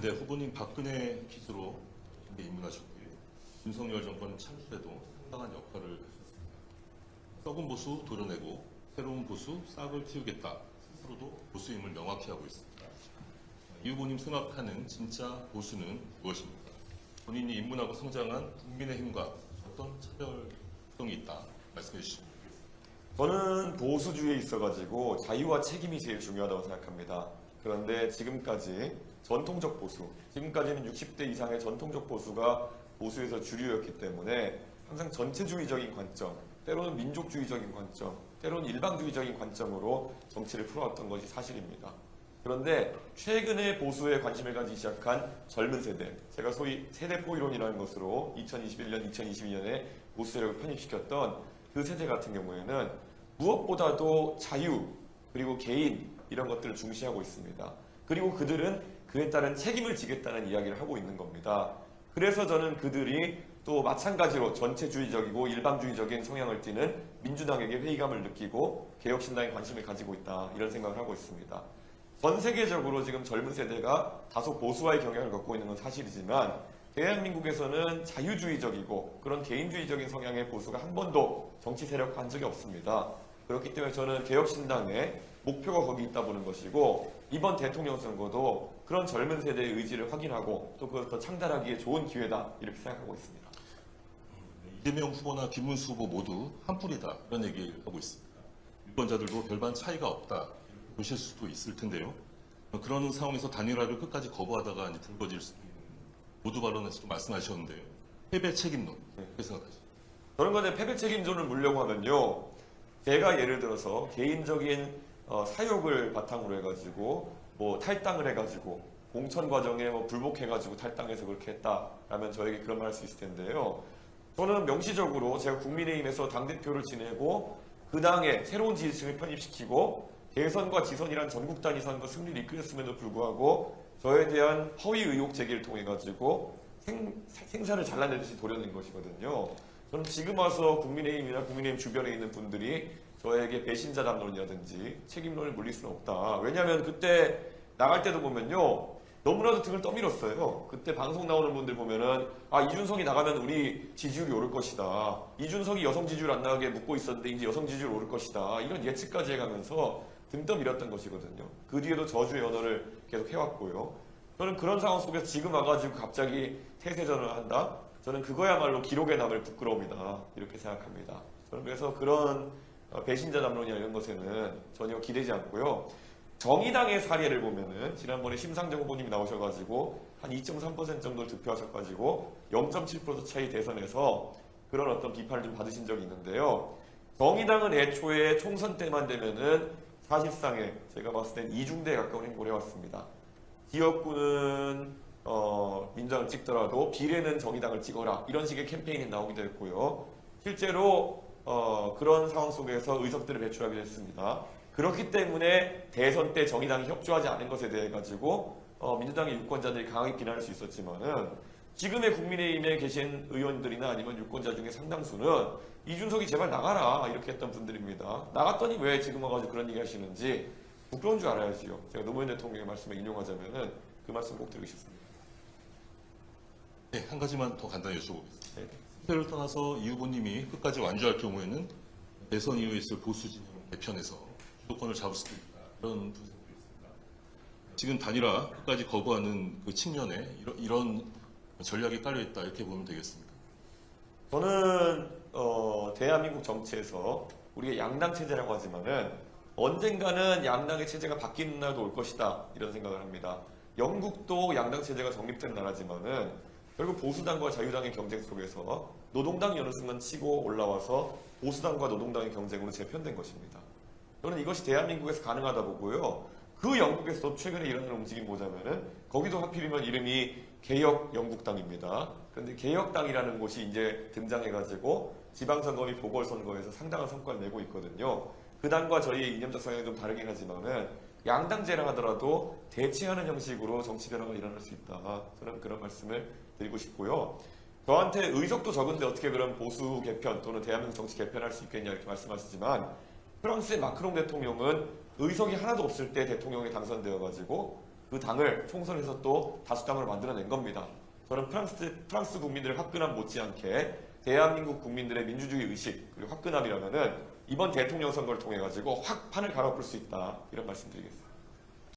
네, 후보님 박근혜 기수로 입문하셨고요. 윤석열 정권 창출에도 상당한 역할을 하셨습니다. 썩은 보수 도려내고 새로운 보수 싹을 틔우겠다. 스스로도 보수임을 명확히 하고 있습니다. 이 후보님 생각하는 진짜 보수는 무엇입니까? 본인이 입문하고 성장한 국민의힘과 어떤 차별성이 있다 말씀해 주시면 되겠습니다. 저는 보수주의에 있어가지고 자유와 책임이 제일 중요하다고 생각합니다. 그런데 지금까지 전통적 보수, 지금까지는 60대 이상의 전통적 보수가 보수에서 주류였기 때문에 항상 전체주의적인 관점, 때로는 민족주의적인 관점, 때로는 일방주의적인 관점으로 정치를 풀어왔던 것이 사실입니다. 그런데 최근에 보수에 관심을 가지기 시작한 젊은 세대, 제가 소위 세대포이론이라는 것으로 2021년, 2022년에 보수 세력을 편입시켰던 그 세대 같은 경우에는 무엇보다도 자유, 그리고 개인 이런 것들을 중시하고 있습니다. 그리고 그들은 그에 따른 책임을 지겠다는 이야기를 하고 있는 겁니다. 그래서 저는 그들이 또 마찬가지로 전체주의적이고 일방주의적인 성향을 띠는 민주당에게 회의감을 느끼고 개혁신당에 관심을 가지고 있다 이런 생각을 하고 있습니다. 전 세계적으로 지금 젊은 세대가 다소 보수화의 경향을 갖고 있는 건 사실이지만 대한민국에서는 자유주의적이고 그런 개인주의적인 성향의 보수가 한 번도 정치 세력화한 적이 없습니다. 그렇기 때문에 저는 개혁신당의 목표가 거기 있다 보는 것이고 이번 대통령 선거도 그런 젊은 세대의 의지를 확인하고 또 그것을 더 창달하기에 좋은 기회다 이렇게 생각하고 있습니다. 이재명 후보나 김문수 후보 모두 한 뿌리다 이런 얘기를 하고 있습니다. 유권자들도 별반 차이가 없다 보실 수도 있을 텐데요. 그런 상황에서 단일화를 끝까지 거부하다가 이제 불거질 수도 있는 모두 발언에서도 말씀하셨는데요. 패배 책임론 어떻게 생각하십니까? 저는 근데 패배 책임론을 물려고 하면요. 제가 예를 들어서 개인적인 사욕을 바탕으로 해가지고 뭐 탈당을 해가지고 공천 과정에 뭐 불복해가지고 탈당해서 그렇게 했다라면 저에게 그런 말 할 수 있을 텐데요. 저는 명시적으로 제가 국민의힘에서 당대표를 지내고 그 당에 새로운 지지층을 편입시키고 대선과 지선이란 전국 단위 선거 승리를 이끌었음에도 불구하고 저에 대한 허위 의혹 제기를 통해 가지고 생사를 잘라내듯이 도려낸 것이거든요. 저는 지금 와서 국민의힘이나 국민의힘 주변에 있는 분들이 저에게 배신자 담론이라든지 책임론을 물릴 수는 없다. 왜냐하면 그때 나갈 때도 보면요. 너무나도 등을 떠밀었어요. 그때 방송 나오는 분들 보면은 이준석이 나가면 우리 지지율이 오를 것이다. 이준석이 여성 지지율 안 나가게 묻고 있었는데 이제 여성 지지율 오를 것이다. 이런 예측까지 해가면서 등 떠밀었던 것이거든요. 그 뒤에도 저주의 언어를 계속 해왔고요. 저는 그런 상황 속에서 지금 와가지고 갑자기 태세전을 한다? 저는 그거야말로 기록에 남을 부끄러움이다. 이렇게 생각합니다. 저는 그래서 그런 배신자 담론이나 이런 것에는 전혀 기대지 않고요. 정의당의 사례를 보면은 지난번에 심상정 후보님이 나오셔가지고 한 2.3% 정도를 득표하셔가지고 0.7% 차이 대선에서 그런 어떤 비판을 좀 받으신 적이 있는데요. 정의당은 애초에 총선 때만 되면은 사실상에 제가 봤을 땐 이중대에 가까운 행보를 해왔습니다. 지역구는 민주당을 찍더라도 비례는 정의당을 찍어라 이런 식의 캠페인이 나오기도 했고요. 실제로 그런 상황 속에서 의석들을 배출하기도 했습니다. 그렇기 때문에 대선 때 정의당이 협조하지 않은 것에 대해 가지고 민주당의 유권자들이 강하게 비난할 수 있었지만은 지금의 국민의힘에 계신 의원들이나 아니면 유권자 중에 상당수는 이준석이 제발 나가라 이렇게 했던 분들입니다. 나갔더니 왜 지금 와가지고 그런 얘기 하시는지 부끄러운 줄 알아야지요. 제가 노무현 대통령의 말씀을 인용하자면은 그 말씀 꼭 드리고 싶습니다. 네, 한 가지만 더 간단히 여쭤보겠습니다. 네. 패를 떠나서 이 후보님이 끝까지 완주할 경우에는 대선 이후에 있을 보수 진영 개편에서 주도권을 잡을 수도 있다. 이런 분석도 있습니다. 지금 단일화 끝까지 거부하는 그 측면에 이런 전략이 깔려있다 이렇게 보면 되겠습니다. 저는 대한민국 정치에서 우리가 양당 체제라고 하지만은 언젠가는 양당의 체제가 바뀌는 날도 올 것이다 이런 생각을 합니다. 영국도 양당 체제가 정립된 나라지만은 결국 보수당과 자유당의 경쟁 속에서 노동당이 어느 순간 치고 올라와서 보수당과 노동당의 경쟁으로 재편된 것입니다. 저는 이것이 대한민국에서 가능하다 보고요. 그 영국에서 최근에 일어나는 움직임 보자면은 거기도 하필이면 이름이 개혁 영국당입니다. 그런데 개혁당이라는 곳이 이제 등장해가지고 지방선거 및 보궐선거에서 상당한 성과를 내고 있거든요. 그 당과 저희의 이념적 성향이 좀 다르긴 하지만은 양당제랑 하더라도 대치하는 형식으로 정치 변화가 일어날 수 있다. 저는 그런 말씀을 드리고 싶고요. 저한테 의석도 적은데 어떻게 그런 보수 개편 또는 대한민국 정치 개편할 수 있겠냐 이렇게 말씀하시지만 프랑스의 마크롱 대통령은 의석이 하나도 없을 때 대통령에 당선되어가지고 그 당을 총선에서 또 다수당으로 만들어낸 겁니다. 저는 프랑스 국민들의 화끈함 못지않게 대한민국 국민들의 민주주의 의식 그리고 화끈함이라면은 이번 대통령 선거를 통해 가지고 확 판을 갈아엎을 수 있다 이런 말씀드리겠습니다.